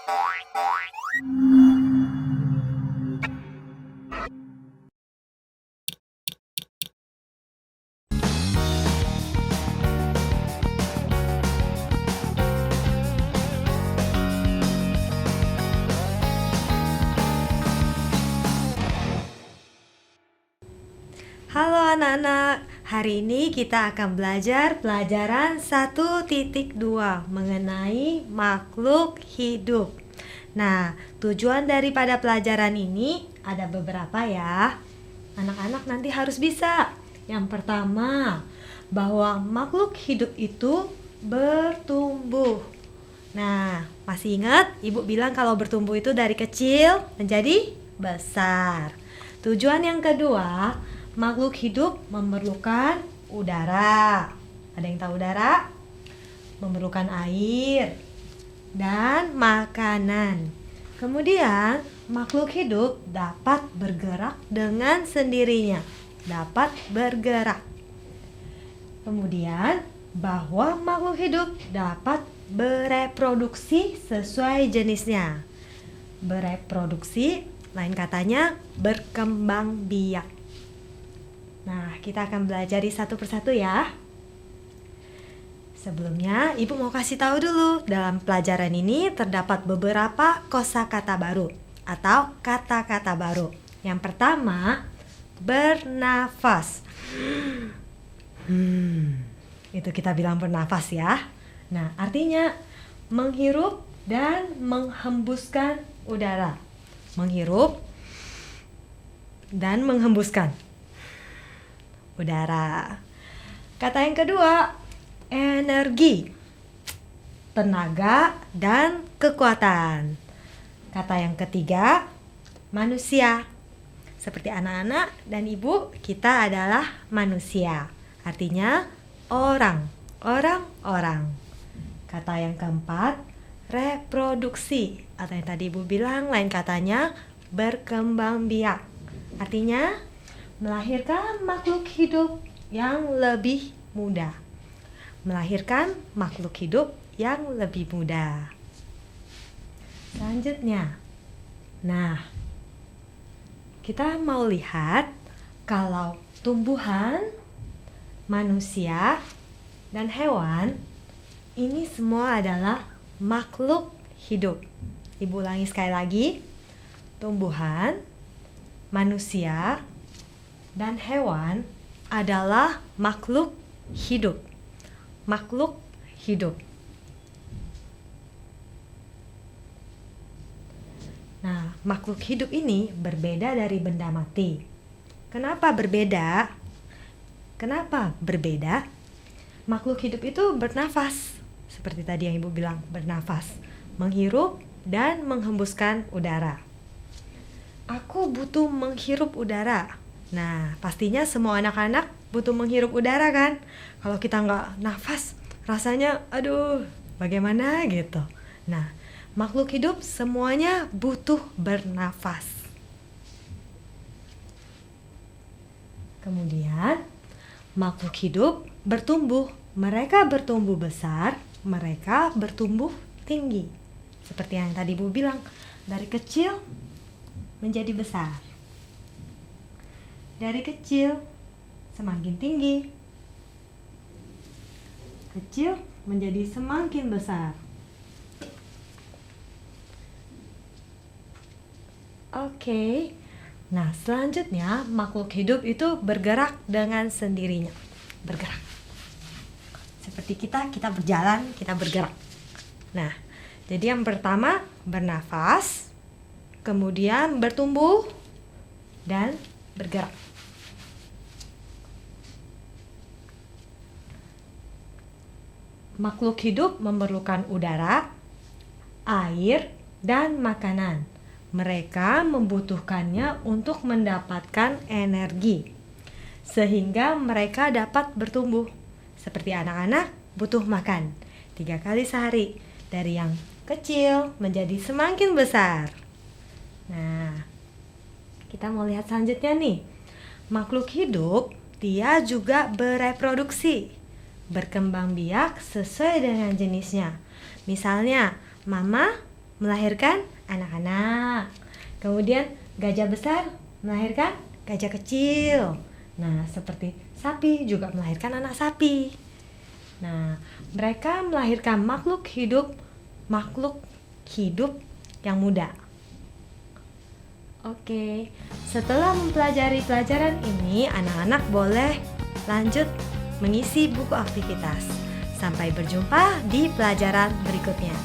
Halo anak-anak, hari ini kita akan belajar pelajaran 1.2 mengenai makhluk hidup. Nah, tujuan daripada pelajaran ini ada beberapa ya. Anak-anak nanti harus bisa. Yang pertama, bahwa makhluk hidup itu bertumbuh. Nah, masih ingat Ibu bilang kalau bertumbuh itu dari kecil menjadi besar. Tujuan yang kedua, makhluk hidup memerlukan udara. Ada yang tahu udara? Memerlukan air dan makanan. Kemudian, makhluk hidup dapat bergerak dengan sendirinya. Dapat bergerak. Kemudian, bahwa makhluk hidup dapat bereproduksi sesuai jenisnya. Bereproduksi, lain katanya berkembang biak. Nah, kita akan belajar satu persatu ya. Sebelumnya, Ibu mau kasih tahu dulu, dalam pelajaran ini terdapat beberapa kosakata baru atau kata-kata baru. Yang pertama, bernafas. Itu kita bilang bernafas ya. Nah, artinya menghirup dan menghembuskan udara. Menghirup dan menghembuskan udara. Kata yang kedua, energi, tenaga dan kekuatan. Kata yang ketiga, manusia. Seperti anak-anak dan ibu, kita adalah manusia. Artinya orang. Kata yang keempat, reproduksi. Atau yang tadi ibu bilang, lain katanya berkembang biak. Artinya melahirkan makhluk hidup yang lebih muda. Melahirkan makhluk hidup yang lebih muda. Selanjutnya, nah, kita mau lihat kalau tumbuhan, manusia, dan hewan ini semua adalah makhluk hidup. Ibu ulangi sekali lagi. Tumbuhan, manusia, dan hewan adalah makhluk hidup. Makhluk hidup. Nah, makhluk hidup ini berbeda dari benda mati. Kenapa berbeda? Makhluk hidup itu bernafas. Seperti tadi yang Ibu bilang, bernafas. Menghirup dan menghembuskan udara. Aku butuh menghirup udara. Nah, pastinya semua anak-anak butuh menghirup udara kan? Kalau kita nggak nafas, rasanya aduh, bagaimana gitu. Nah, makhluk hidup semuanya butuh bernafas. Kemudian, makhluk hidup bertumbuh. Mereka bertumbuh besar, mereka bertumbuh tinggi. Seperti yang tadi Ibu bilang, dari kecil menjadi besar. Dari kecil semakin tinggi. Kecil menjadi semakin besar. Oke. Nah, selanjutnya makhluk hidup itu bergerak dengan sendirinya. Bergerak. Seperti kita berjalan, kita bergerak. Nah, jadi yang pertama bernafas, kemudian bertumbuh dan bergerak. Makhluk hidup memerlukan udara, air, dan makanan. Mereka membutuhkannya untuk mendapatkan energi, sehingga mereka dapat bertumbuh. Seperti anak-anak butuh makan 3 kali sehari, dari yang kecil menjadi semakin besar. Nah, kita mau lihat selanjutnya nih. Makhluk hidup, dia juga bereproduksi, berkembang biak sesuai dengan jenisnya. Misalnya, mama melahirkan anak-anak. Kemudian gajah besar melahirkan gajah kecil. Nah, seperti sapi juga melahirkan anak sapi. Nah, mereka melahirkan makhluk hidup yang muda. Oke, setelah mempelajari pelajaran ini, anak-anak boleh lanjut mengisi buku aktivitas. Sampai berjumpa di pelajaran berikutnya.